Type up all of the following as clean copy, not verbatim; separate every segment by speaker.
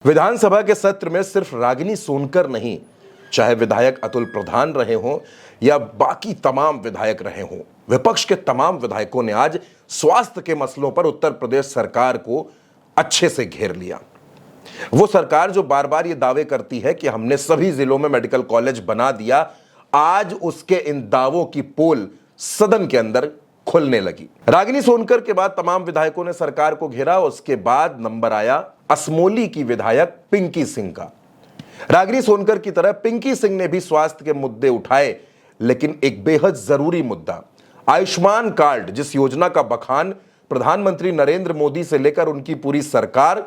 Speaker 1: विधानसभा के सत्र में सिर्फ रागिनी सोनकर नहीं, चाहे विधायक अतुल प्रधान रहे हों या बाकी तमाम विधायक रहे हों, विपक्ष के तमाम विधायकों ने आज स्वास्थ्य के मसलों पर उत्तर प्रदेश सरकार को अच्छे से घेर लिया। वो सरकार जो बार बार ये दावे करती है कि हमने सभी जिलों में मेडिकल कॉलेज बना दिया, आज उसके इन दावों की पोल सदन के अंदर खुलने लगी। रागिनी सोनकर के बाद तमाम विधायकों ने सरकार को घेरा। उसके बाद नंबर आया असमोली की विधायक पिंकी सिंह का। रागिनी सोनकर की तरह पिंकी सिंह ने भी स्वास्थ्य के मुद्दे उठाए, लेकिन एक बेहद जरूरी मुद्दा आयुष्मान कार्ड, जिस योजना का बखान प्रधानमंत्री नरेंद्र मोदी से लेकर उनकी पूरी सरकार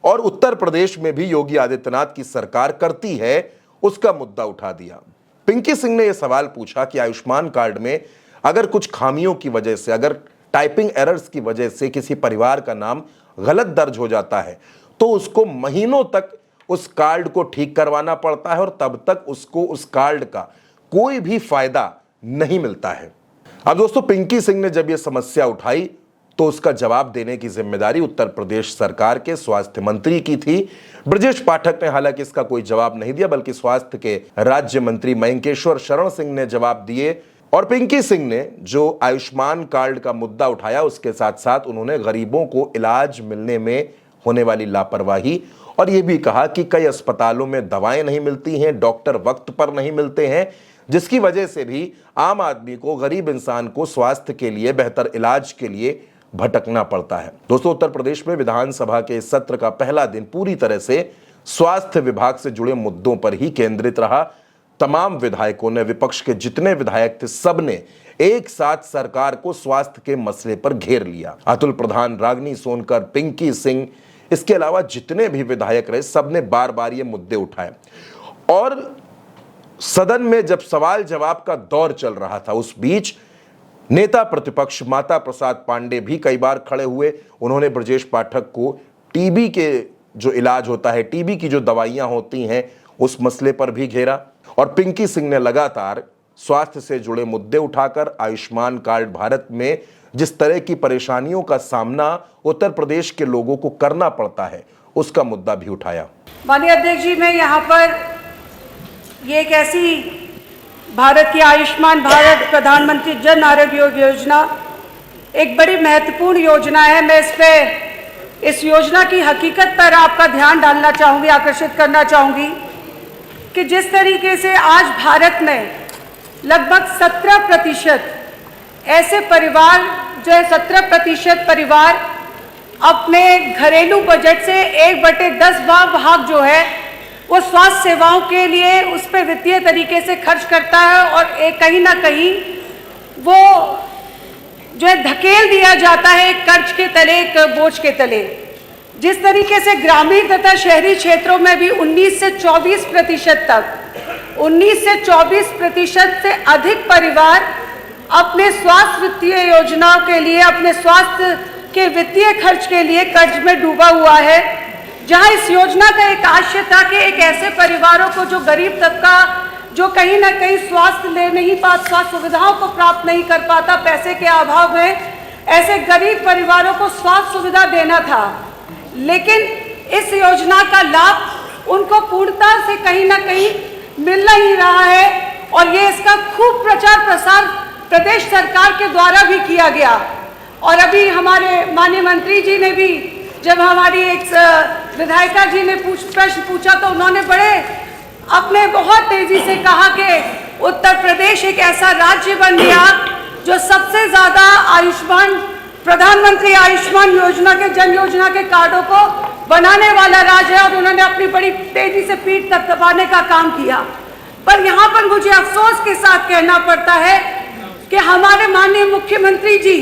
Speaker 1: और उत्तर प्रदेश में भी योगी आदित्यनाथ की सरकार करती है, उसका मुद्दा उठा दिया। पिंकी सिंह ने यह सवाल पूछा कि आयुष्मान कार्ड में अगर कुछ खामियों की वजह से, अगर टाइपिंग एरर्स की वजह से किसी परिवार का नाम गलत दर्ज हो जाता है तो उसको महीनों तक उस कार्ड को ठीक करवाना पड़ता है और तब तक उसको उस कार्ड का कोई भी फायदा नहीं मिलता है। अब दोस्तों, पिंकी सिंह ने जब यह समस्या उठाई तो उसका जवाब देने की जिम्मेदारी उत्तर प्रदेश सरकार के स्वास्थ्य मंत्री की थी। ब्रजेश पाठक ने हालांकि इसका कोई जवाब नहीं दिया, बल्कि स्वास्थ्य के राज्य मंत्री मयंकेश्वर शरण सिंह ने जवाब दिए। और पिंकी सिंह ने जो आयुष्मान कार्ड का मुद्दा उठाया, उसके साथ साथ उन्होंने गरीबों को इलाज मिलने में होने वाली लापरवाही और यह भी कहा कि कई अस्पतालों में दवाएं नहीं मिलती हैं, डॉक्टर वक्त पर नहीं मिलते हैं, जिसकी वजह से भी आम आदमी को, गरीब इंसान को स्वास्थ्य के लिए, बेहतर इलाज के लिए भटकना पड़ता है। दोस्तों, उत्तर प्रदेश में विधानसभा के इस सत्र का पहला दिन पूरी तरह से स्वास्थ्य विभाग से जुड़े मुद्दों पर ही केंद्रित रहा। तमाम विधायकों ने, विपक्ष के जितने विधायक थे, सबने एक साथ सरकार को स्वास्थ्य के मसले पर घेर लिया। अतुल प्रधान, रागिनी सोनकर, पिंकी सिंह, इसके अलावा जितने भी विधायक रहे, सबने बार बार ये मुद्दे उठाए। और सदन में जब सवाल जवाब का दौर चल रहा था, उस बीच नेता प्रतिपक्ष माता प्रसाद पांडे भी कई बार खड़े हुए। उन्होंने ब्रजेश पाठक को टीबी के जो इलाज होता है, टीबी की जो दवाइयां होती हैं, उस मसले पर भी घेरा। और पिंकी सिंह ने लगातार स्वास्थ्य से जुड़े मुद्दे उठाकर आयुष्मान कार्ड भारत में जिस तरह की परेशानियों का सामना उत्तर प्रदेश के लोगों को करना पड़ता है, उसका मुद्दा भी उठाया।
Speaker 2: माननीय अध्यक्ष जी, मैं यहाँ पर ये एक ऐसी भारत की आयुष्मान भारत प्रधानमंत्री जन आरोग्य योजना एक बड़ी महत्वपूर्ण योजना है। मैं इस योजना की हकीकत पर आपका ध्यान डालना चाहूँगी, आकर्षित करना चाहूँगी कि जिस तरीके से आज भारत में लगभग 17% ऐसे परिवार, जो है 17% परिवार अपने घरेलू बजट से 1/10 भाग जो है वो स्वास्थ्य सेवाओं के लिए उस पर वित्तीय तरीके से खर्च करता है और एक कहीं ना कहीं वो जो है धकेल दिया जाता है एक कर्ज के तले, एक बोझ के तले। जिस तरीके से ग्रामीण तथा शहरी क्षेत्रों में भी 19 से 24% तक 19 से 24% से अधिक परिवार अपने स्वास्थ्य वित्तीय योजनाओं के लिए, अपने स्वास्थ्य के वित्तीय खर्च के लिए कर्ज में डूबा हुआ है। जहां इस योजना का एक आशय था कि एक ऐसे परिवारों को, जो गरीब तबका, जो कहीं ना कहीं स्वास्थ्य ले नहीं पाता, स्वास्थ्य सुविधाओं को प्राप्त नहीं कर पाता पैसे के अभाव में, ऐसे गरीब परिवारों को स्वास्थ्य सुविधा देना था। लेकिन इस योजना का लाभ उनको पूर्णता से कहीं ना कहीं मिल नहीं रहा है और ये इसका खूब प्रचार प्रसार प्रदेश सरकार के द्वारा भी किया गया। और अभी हमारे माननीय मंत्री जी ने भी, जब हमारी एक विधायिका जी ने प्रश्न पूछा तो उन्होंने अपने बहुत तेजी से कहा कि उत्तर प्रदेश एक ऐसा राज्य बन गया जो सबसे ज्यादा प्रधानमंत्री आयुष्मान योजना के, जन योजना के कार्डों को बनाने वाला राज्य है। और उन्होंने अपनी बड़ी तेजी से पीठ थपथपाने का काम किया। पर यहाँ पर मुझे अफसोस के साथ कहना पड़ता है कि हमारे माननीय मुख्यमंत्री जी,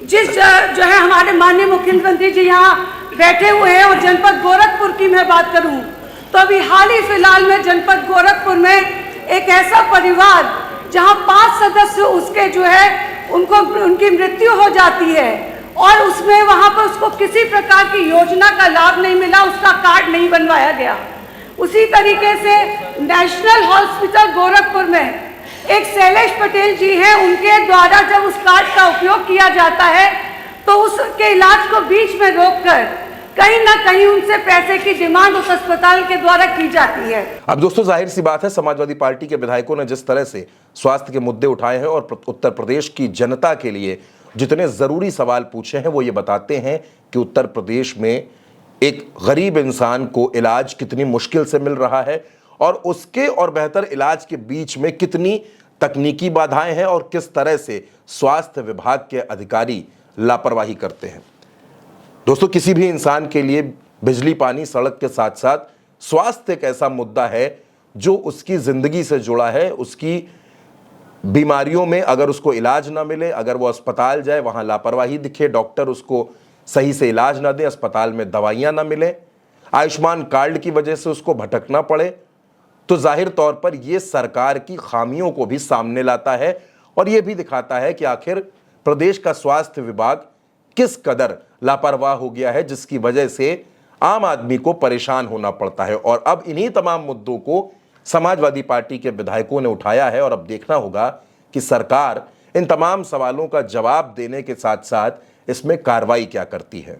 Speaker 2: जो है हमारे माननीय मुख्यमंत्री जी यहाँ बैठे हुए हैं, और जनपद गोरखपुर की मैं बात करूं तो अभी हाल ही फिलहाल में जनपद गोरखपुर में एक ऐसा परिवार जहां 5 सदस्य उसके जो है उनकी मृत्यु हो जाती है और उसमें वहां पर उसको किसी प्रकार की योजना का लाभ नहीं मिला, उसका कार्ड नहीं बनवाया गया। उसी तरीके से नेशनल हॉस्पिटल गोरखपुर में एक शैलेश पटेल जी हैं, उनके द्वारा जब उस कार्ड का उपयोग किया जाता है तो उसके इलाज को बीच में रोककर कहीं ना कहीं उनसे पैसे की डिमांड उस अस्पताल के द्वारा की जाती है।
Speaker 1: अब दोस्तों जाहिर सी बात है, समाजवादी पार्टी के विधायकों ने जिस तरह से स्वास्थ्य के मुद्दे उठाए हैं और उत्तर प्रदेश की जनता के लिए जितने जरूरी सवाल पूछे हैं, वो ये बताते हैं कि उत्तर प्रदेश में एक गरीब इंसान को इलाज कितनी मुश्किल से मिल रहा है और उसके और बेहतर इलाज के बीच में कितनी तकनीकी बाधाएं हैं और किस तरह से स्वास्थ्य विभाग के अधिकारी लापरवाही करते हैं। दोस्तों, किसी भी इंसान के लिए बिजली, पानी, सड़क के साथ साथ स्वास्थ्य एक ऐसा मुद्दा है जो उसकी जिंदगी से जुड़ा है। उसकी बीमारियों में अगर उसको इलाज ना मिले, अगर वो अस्पताल जाए वहां लापरवाही दिखे, डॉक्टर उसको सही से इलाज ना दे, अस्पताल में दवाइयां ना मिले, आयुष्मान कार्ड की वजह से उसको भटकना पड़े, तो जाहिर तौर पर यह सरकार की खामियों को भी सामने लाता है और यह भी दिखाता है कि आखिर प्रदेश का स्वास्थ्य विभाग किस कदर लापरवाह हो गया है, जिसकी वजह से आम आदमी को परेशान होना पड़ता है। और अब इन्हीं तमाम मुद्दों को समाजवादी पार्टी के विधायकों ने उठाया है और अब देखना होगा कि सरकार इन तमाम सवालों का जवाब देने के साथ साथ इसमें कार्रवाई क्या करती है।